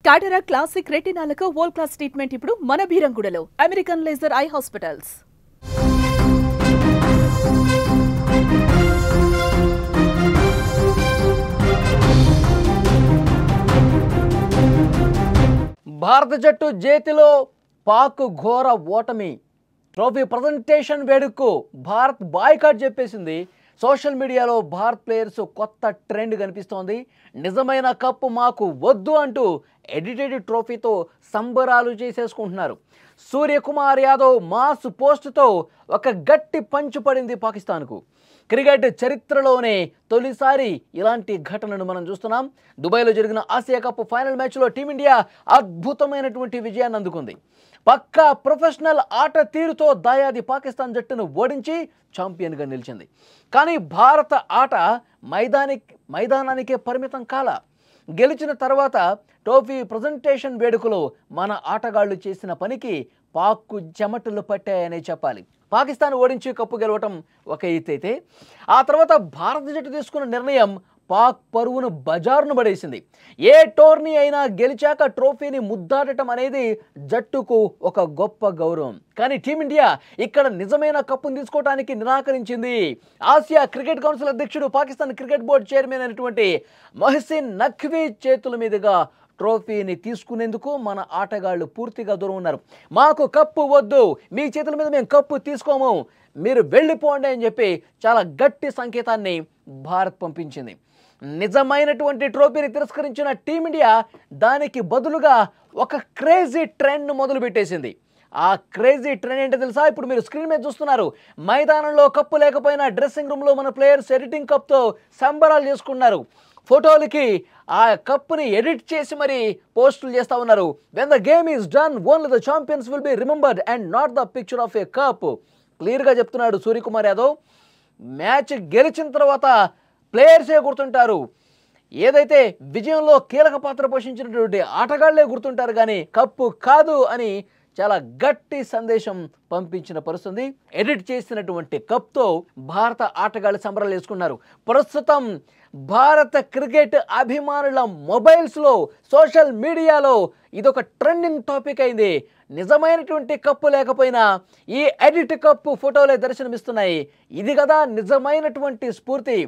టాటరా classic రెటినాలకు world class treatment ఇప్పుడు మన బీరంగూడలో American laser eye hospitals. భారత జట్టు చేతిలో పాక్ ఘోర ఓటమి. ట్రోఫీ ప్రజెంటేషన్ వేడుకకు భారత్ బాయ్కాట్ చెప్పేసింది. సోషల్ మీడియాలో భారత్ ప్లేయర్స్ కొత్త ట్రెండ్ కనిపిస్తోంది. నిజమైన కప్పు మాకు వద్దు అంటూ ఎడిటెడ్ ట్రోఫీతో సంబరాలు చేసేసుకుంటున్నారు. సూర్యకుమార్ యాదవ్ మాస్ పోస్టుతో ఒక గట్టి పంచు పడింది పాకిస్తాన్కు. క్రికెట్ చరిత్రలోనే తొలిసారి ఇలాంటి ఘటనను మనం చూస్తున్నాం. దుబాయ్లో జరిగిన ఆసియా కప్ ఫైనల్ మ్యాచ్లో టీమిండియా అద్భుతమైనటువంటి విజయాన్ని అందుకుంది. పక్కా ప్రొఫెషనల్ ఆట తీరుతో దాయాది పాకిస్తాన్ జట్టును ఓడించి ఛాంపియన్గా నిలిచింది. కానీ భారత ఆట మైదానానికే పరిమితం కాల. గెలిచిన తర్వాత ట్రోఫీ ప్రజెంటేషన్ వేడుకలో మన ఆటగాళ్లు చేసిన పనికి పాక్కు చెమటలు పట్టాయనే చెప్పాలి. పాకిస్తాన్ ఓడించి కప్పు గెలవటం ఒక ఎత్తు అయితే, ఆ తర్వాత భారత జట్టు తీసుకున్న నిర్ణయం పాక్ పరువును బజారును పడేసింది. ఏ టోర్నీ అయినా గెలిచాక ట్రోఫీని ముద్దాడటం అనేది జట్టుకు ఒక గొప్ప గౌరవం. కానీ టీమిండియా ఇక్కడ నిజమైన కప్పును తీసుకోవడానికి నిరాకరించింది. ఆసియా క్రికెట్ కౌన్సిల్ అధ్యక్షుడు, పాకిస్తాన్ క్రికెట్ బోర్డు చైర్మన్ అయినటువంటి మొహసిన్ నఖ్వీ చేతుల మీదుగా ట్రోఫీని తీసుకునేందుకు మన ఆటగాళ్లు పూర్తిగా దూరం ఉన్నారు. మాకు కప్పు వద్దు, మీ చేతుల మీద మేము కప్పు తీసుకోము, మీరు వెళ్ళిపోండి అని చెప్పి చాలా గట్టి సంకేతాన్ని భారత్ పంపించింది. నిజమైనటువంటి ట్రోఫీని తిరస్కరించిన టీమిండియా దానికి బదులుగా ఒక క్రేజీ ట్రెండ్ మొదలుపెట్టేసింది. ఆ క్రేజీ ట్రెండ్ ఏంటో తెలుసా? ఇప్పుడు మీరు స్క్రీన్ మీద చూస్తున్నారు. మైదానంలో కప్పు లేకపోయినా డ్రెస్సింగ్ రూమ్లో మన ప్లేయర్స్ ఎడిటింగ్ కప్తో సంబరాలు చేసుకున్నారు. ఫోటోలకి ఆ కప్పుని ఎడిట్ చేసి మరి పోస్టులు చేస్తూ ఉన్నారు. When the game is done only the champions will be remembered and not the picture of a cup. క్లియర్గా చెప్తున్నాడు సూర్యకుమార్ యాదవ్. మ్యాచ్ గెలిచిన తర్వాత ప్లేయర్సే గుర్తుంటారు, ఏదైతే విజయంలో కీలక పాత్ర పోషించినటువంటి ఆటగాళ్లే గుర్తుంటారు, కానీ కప్పు కాదు అని చాలా గట్టి సందేశం పంపించిన పరిస్థితి. ఎడిట్ చేసినటువంటి కప్తో భారత ఆటగాళ్లు సంబరాలు చేసుకున్నారు. ప్రస్తుతం భారత క్రికెట్ అభిమానుల మొబైల్స్లో, సోషల్ మీడియాలో ఇదొక ట్రెండింగ్ టాపిక్ అయింది. నిజమైనటువంటి కప్పు లేకపోయినా ఈ ఎడిట్ కప్పు ఫోటోలే దర్శనమిస్తున్నాయి. ఇది కదా నిజమైనటువంటి స్ఫూర్తి.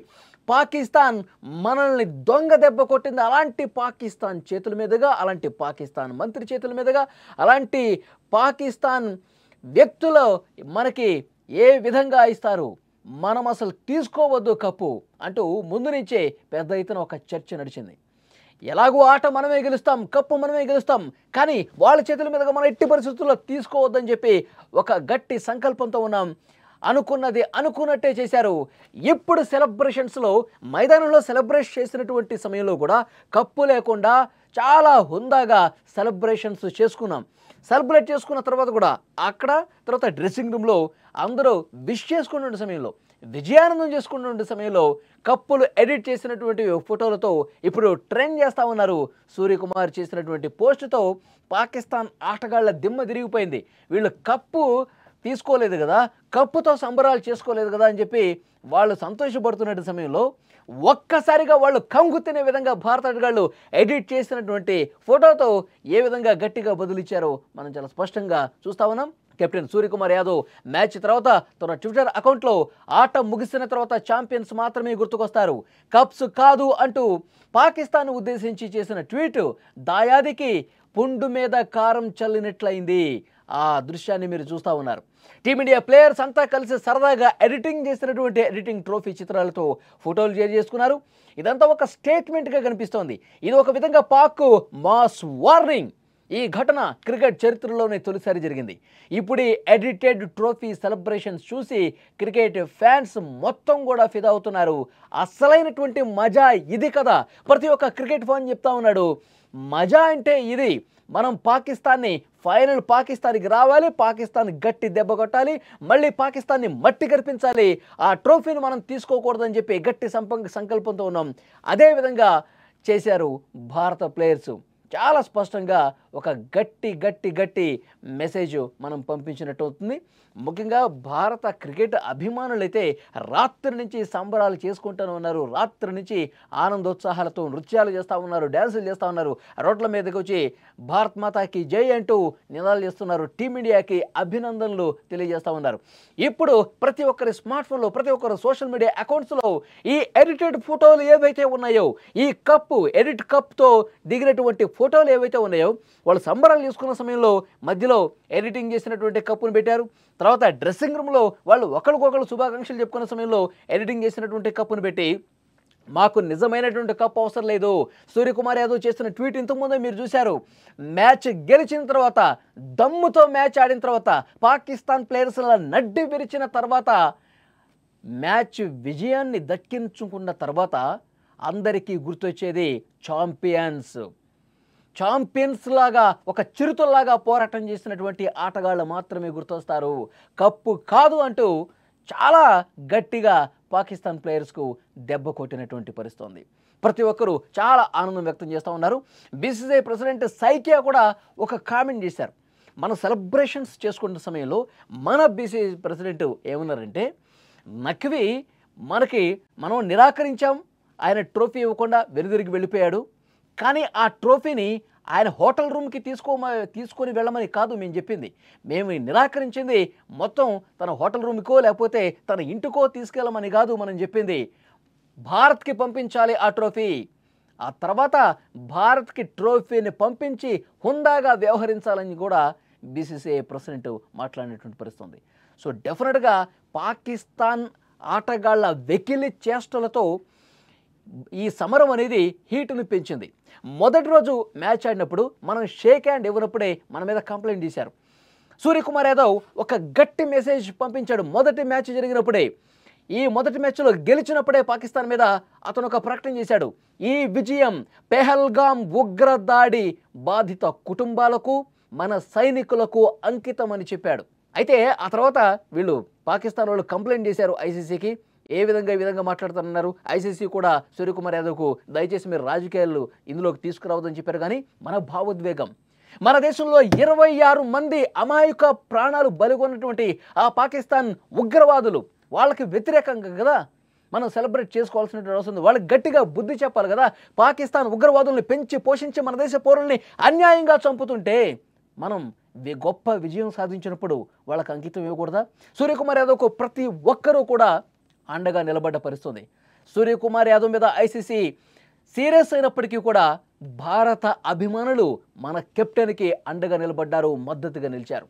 పాకిస్తాన్ మనల్ని దొంగ దెబ్బ కొట్టింది. అలాంటి పాకిస్తాన్ చేతుల మీదుగా, అలాంటి పాకిస్తాన్ మంత్రి చేతుల మీదుగా, అలాంటి పాకిస్తాన్ వ్యక్తులు మనకి ఏ విధంగా ఇస్తారు, మనం అసలు తీసుకోవద్దు కప్పు అంటూ ముందు నుంచే పెద్ద ఎత్తున ఒక చర్చ నడిచింది. ఎలాగో ఆట మనమే గెలుస్తాం, కప్పు మనమే గెలుస్తాం, కానీ వాళ్ళ చేతుల మీదుగా మనం ఎట్టి పరిస్థితుల్లో తీసుకోవద్దని చెప్పి ఒక గట్టి సంకల్పంతో ఉన్నాం. అనుకున్నది అనుకున్నట్టే చేశారు. ఇప్పుడు సెలబ్రేషన్స్లో, మైదానంలో సెలబ్రేట్ చేసినటువంటి సమయంలో కూడా కప్పు లేకుండా చాలా హుందాగా సెలబ్రేషన్స్ చేసుకున్నాం. సెలబ్రేట్ చేసుకున్న తర్వాత కూడా అక్కడ తర్వాత డ్రెస్సింగ్ రూమ్లో అందరూ విష్ చేసుకున్న సమయంలో, విజయానందం చేసుకున్న సమయంలో కప్పులు ఎడిట్ చేసినటువంటి ఫోటోలతో ఇప్పుడు ట్రెండ్ చేస్తూ ఉన్నారు. సూర్యకుమార్ చేసినటువంటి పోస్టుతో పాకిస్తాన్ ఆటగాళ్ల దిమ్మ తిరిగిపోయింది. వీళ్ళు కప్పు తీసుకోలేదు కదా, కప్పుతో సంబరాలు చేసుకోలేదు కదా అని చెప్పి వాళ్ళు సంతోషపడుతున్న సమయంలో ఒక్కసారిగా వాళ్ళు కంగు తినే విధంగా భారత ఆటగాళ్లు ఎడిట్ చేసినటువంటి ఫోటోతో ఏ విధంగా గట్టిగా బదులిచ్చారో మనం చాలా స్పష్టంగా చూస్తా ఉన్నాం. కెప్టెన్ సూర్యకుమార్ యాదవ్ మ్యాచ్ తర్వాత తన ట్విట్టర్ అకౌంట్లో ఆట ముగిసిన తర్వాత ఛాంపియన్స్ మాత్రమే గుర్తుకొస్తారు, కప్స్ కాదు అంటూ పాకిస్తాన్ ఉద్దేశించి చేసిన ట్వీట్ దాయాదికి పుండు మీద కారం చల్లినట్లయింది. ఆ దృశ్యాన్ని మీరు చూస్తూ ఉన్నారు. టీమిండియా ప్లేయర్స్ అంతా కలిసి సరదాగా ఎడిటింగ్ చేసినటువంటి ఎడిటింగ్ ట్రోఫీ చిత్రాలతో ఫోటోలు షేర్ చేసుకున్నారు. ఇదంతా ఒక స్టేట్మెంట్గా కనిపిస్తోంది. ఇది ఒక విధంగా పాక్ మాస్ వార్నింగ్. ఈ ఘటన క్రికెట్ చరిత్రలోనే తొలిసారి జరిగింది. ఇప్పుడు ఈ ఎడిటెడ్ ట్రోఫీ సెలబ్రేషన్స్ చూసి క్రికెట్ ఫ్యాన్స్ మొత్తం కూడా ఫిదా అవుతున్నారు. అసలైనటువంటి మజా ఇది కదా. ప్రతి ఒక్క క్రికెట్ ఫ్యాన్ చెప్తా ఉన్నాడు, మజా అంటే ఇది. మనం పాకిస్తాన్ని ఫైనల్ పాకిస్తాన్కి రావాలి, పాకిస్తాన్ గట్టి దెబ్బ కొట్టాలి, మళ్ళీ పాకిస్తాన్ని మట్టి కరిపించాలి, ఆ ట్రోఫీని మనం తీసుకోకూడదని చెప్పి గట్టి సంకల్పంతో ఉన్నాం. అదేవిధంగా చేశారు భారత ప్లేయర్స్. చాలా స్పష్టంగా ఒక గట్టి మెసేజ్ మనం పంపించినట్టు అవుతుంది. ముఖ్యంగా భారత క్రికెట్ అభిమానులైతే రాత్రి నుంచి సంబరాలు చేసుకుంటూనే ఉన్నారు. రాత్రి నుంచి ఆనందోత్సాహాలతో నృత్యాలు చేస్తూ ఉన్నారు, డ్యాన్సులు చేస్తూ ఉన్నారు, రోడ్ల మీదకి వచ్చి భారత్ మాతాకి జై అంటూ నినాదాలు చేస్తున్నారు, టీమిండియాకి అభినందనలు తెలియజేస్తూ ఉన్నారు. ఇప్పుడు ప్రతి ఒక్కరి స్మార్ట్ ఫోన్లో, ప్రతి ఒక్కరు సోషల్ మీడియా అకౌంట్స్లో ఈ ఎడిటెడ్ ఫోటోలు ఏవైతే ఉన్నాయో, ఈ ఎడిట్ కప్తో దిగినటువంటి ఫోటోలు ఏవైతే ఉన్నాయో, వాళ్ళు సంబరాలు చేసుకున్న సమయంలో మధ్యలో ఎడిటింగ్ చేసినటువంటి కప్పును పెట్టారు. తర్వాత డ్రెస్సింగ్ రూమ్లో వాళ్ళు ఒకరికొకరు శుభాకాంక్షలు చెప్పుకున్న సమయంలో ఎడిటింగ్ చేసినటువంటి కప్పును పెట్టి మాకు నిజమైనటువంటి కప్ అవసరం లేదు. సూర్యకుమార్ యాదవ్ చేసిన ట్వీట్ ఇంతకుముందే మీరు చూశారు. మ్యాచ్ గెలిచిన తర్వాత, దమ్ముతో మ్యాచ్ ఆడిన తర్వాత, పాకిస్తాన్ ప్లేయర్స్ల నడ్డి విరిచిన తర్వాత, మ్యాచ్ విజయాన్ని దక్కించుకున్న తర్వాత అందరికీ గుర్తొచ్చేది ఛాంపియన్స్ లాగా, ఒక చిరుతల్లాగా పోరాటం చేసినటువంటి ఆటగాళ్ళు మాత్రమే గుర్తొస్తారు. కప్పు కాదు అంటూ చాలా గట్టిగా పాకిస్తాన్ ప్లేయర్స్కు దెబ్బ కొట్టినటువంటి పరిస్థితి ఉంది. ప్రతి ఒక్కరూ చాలా ఆనందం వ్యక్తం చేస్తూ ఉన్నారు. బీసీసీఐ ప్రెసిడెంట్ సైకియా కూడా ఒక కామెంట్ చేశారు. మన సెలబ్రేషన్స్ చేసుకున్న సమయంలో మన బీసీసీఐ ప్రెసిడెంట్ ఏమన్నారంటే, నఖ్వీ మనం నిరాకరించాం, ఆయన ట్రోఫీ ఇవ్వకుండా వెనుదిరిగి వెళ్ళిపోయాడు, కానీ ఆ ట్రోఫీని ఆయన హోటల్ రూమ్కి తీసుకొని వెళ్ళమని కాదు మేము చెప్పింది. మేము నిరాకరించింది మొత్తం తన హోటల్ రూమ్కో లేకపోతే తన ఇంటికో తీసుకెళ్ళమని కాదు మనం చెప్పింది. భారత్కి పంపించాలి ఆ ట్రోఫీ. ఆ తర్వాత భారత్కి ట్రోఫీని పంపించి హుందాగా వ్యవహరించాలని కూడా బీసీసీఐ ప్రెసిడెంట్ మాట్లాడినటువంటి పరిస్థితి ఉంది. సో డెఫినెట్గా పాకిస్తాన్ ఆటగాళ్ల వెకిలి చేష్టలతో ఈ సమరం అనేది హీటును పెంచింది. మొదటి రోజు మ్యాచ్ ఆడినప్పుడు మనం షేక్ హ్యాండ్ ఇవ్వనప్పుడే మన మీద కంప్లైంట్ చేశారు. సూర్యకుమార్ యాదవ్ ఒక గట్టి మెసేజ్ పంపించాడు. మొదటి మ్యాచ్ జరిగినప్పుడే, ఈ మొదటి మ్యాచ్లో గెలిచినప్పుడే పాకిస్తాన్ మీద అతను ఒక ప్రకటన చేశాడు. ఈ విజయం పెహల్గాం ఉగ్రదాడి బాధిత కుటుంబాలకు, మన సైనికులకు అంకితం అని చెప్పాడు. అయితే ఆ తర్వాత పాకిస్తాన్ వాళ్ళు కంప్లైంట్ చేశారు ఐసీసీకి. ఈ విధంగా మాట్లాడుతున్నారు. ఐసీసీ కూడా సూర్యకుమార్ యాదవ్కు దయచేసి మీరు రాజకీయాలు ఇందులోకి తీసుకురావద్దని చెప్పారు. కానీ మన భావోద్వేగం, మన దేశంలో 26 మంది అమాయక ప్రాణాలు బలిగొన్నటువంటి ఆ పాకిస్తాన్ ఉగ్రవాదులు, వాళ్ళకి వ్యతిరేకంగా కదా మనం సెలబ్రేట్ చేసుకోవాల్సినటువంటి అవసరం ఉంది. వాళ్ళకి గట్టిగా బుద్ధి చెప్పాలి కదా. పాకిస్తాన్ ఉగ్రవాదుల్ని పెంచి పోషించి మన దేశ పౌరుల్ని అన్యాయంగా చంపుతుంటే మనం గొప్ప విజయం సాధించినప్పుడు వాళ్ళకి అంకితం ఇవ్వకూడదా? సూర్యకుమార్ యాదవ్కు ప్రతి ఒక్కరూ కూడా అండగా నిలబడ్డ పరిస్థితుంది. సూర్యకుమార్ యాదవ్ మీద ఐసీసీ సీరియస్ అయినప్పటికీ కూడా భారత అభిమానులు మన కెప్టెన్కి అండగా నిలబడ్డారు, మద్దతుగా నిలిచారు.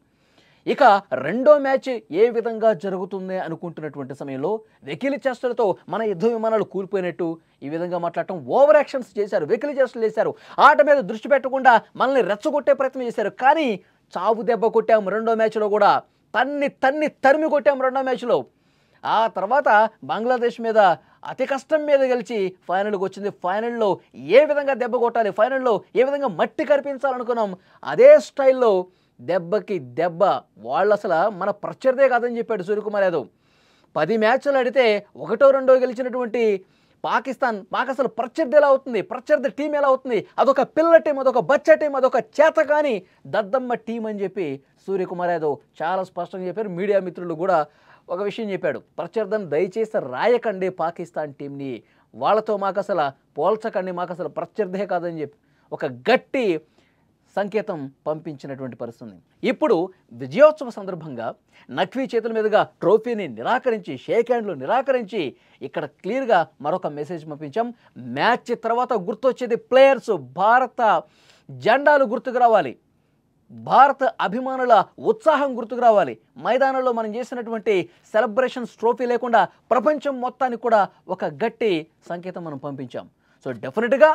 ఇక రెండో మ్యాచ్ ఏ విధంగా జరుగుతుంది అనుకుంటున్నటువంటి సమయంలో వెకిలి చేష్టలతో మన యుద్ధ విమానాలు కూలిపోయినట్టు ఈ విధంగా మాట్లాడటం, ఓవర్ యాక్షన్స్ చేశారు, వెకిలి చేష్టలు చేశారు, ఆట మీద దృష్టి పెట్టకుండా మనల్ని రెచ్చగొట్టే ప్రయత్నం చేశారు. కానీ చావు దెబ్బ కొట్టాము రెండో మ్యాచ్లో కూడా, తరిమి కొట్టాము రెండో మ్యాచ్లో. ఆ తర్వాత బంగ్లాదేశ్ మీద అతి కష్టం మీద గెలిచి ఫైనల్కి వచ్చింది. ఫైనల్లో ఏ విధంగా దెబ్బ కొట్టాలి, ఫైనల్లో ఏ విధంగా మట్టి కరిపించాలనుకున్నాం, అదే స్టైల్లో దెబ్బకి దెబ్బ. వాళ్ళు అసలు మన ప్రత్యర్థే కాదని చెప్పాడు సూర్యకుమార్ యాదవ్. 10 మ్యాచ్లు ఆడితే 1-2 గెలిచినటువంటి పాకిస్తాన్ మాకు అసలు ప్రత్యర్థి ఎలా అవుతుంది, ప్రత్యర్థి టీం ఎలా అవుతుంది, అదొక పిల్ల టీం, అదొక బచ్చ టీం, అదొక చేతకాని దద్దమ్మ టీం అని చెప్పి సూర్యకుమార్ యాదవ్ చాలా స్పష్టంగా చెప్పారు. మీడియా మిత్రులు కూడా ఒక విషయం చెప్పాడు, ప్రత్యర్థిని దయచేసి రాయకండి పాకిస్తాన్ టీంని, వాళ్ళతో మాకు అసలు పోల్చకండి, మాకు అసలు ప్రత్యర్థే కాదని చెప్పి ఒక గట్టి సంకేతం పంపించినటువంటి పరిస్థితి. ఇప్పుడు విజయోత్సవ సందర్భంగా నఖ్వీ చేతుల మీదుగా ట్రోఫీని నిరాకరించి, షేక్ హ్యాండ్లు నిరాకరించి ఇక్కడ క్లియర్గా మరొక మెసేజ్ పంపించాం. మ్యాచ్ తర్వాత గుర్తొచ్చేది ప్లేయర్స్, భారత జెండాలు గుర్తుకు రావాలి, భారత అభిమానుల ఉత్సాహం గుర్తుకు రావాలి. మైదానంలో మనం చేసినటువంటి సెలబ్రేషన్స్ ట్రోఫీ లేకుండా ప్రపంచం మొత్తానికి కూడా ఒక గట్టి సంకేతం మనం పంపించాం. సో డెఫినెట్గా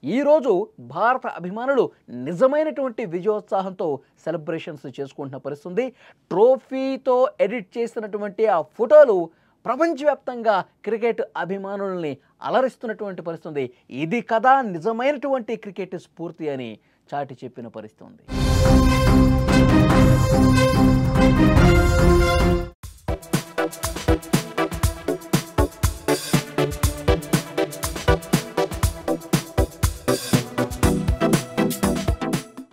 ఈరోజు భారత అభిమానులు నిజమైనటువంటి విజయోత్సాహంతో సెలబ్రేషన్స్ చేసుకుంటున్న పరిస్థితుంది. ట్రోఫీతో ఎడిట్ చేసినటువంటి ఆ ఫోటోలు ప్రపంచవ్యాప్తంగా క్రికెట్ అభిమానుల్ని అలరిస్తున్నటువంటి పరిస్థితుంది. ఇది కదా నిజమైనటువంటి క్రికెట్ స్ఫూర్తి అని చాటి చెప్పిన పరిస్థితి ఉంది.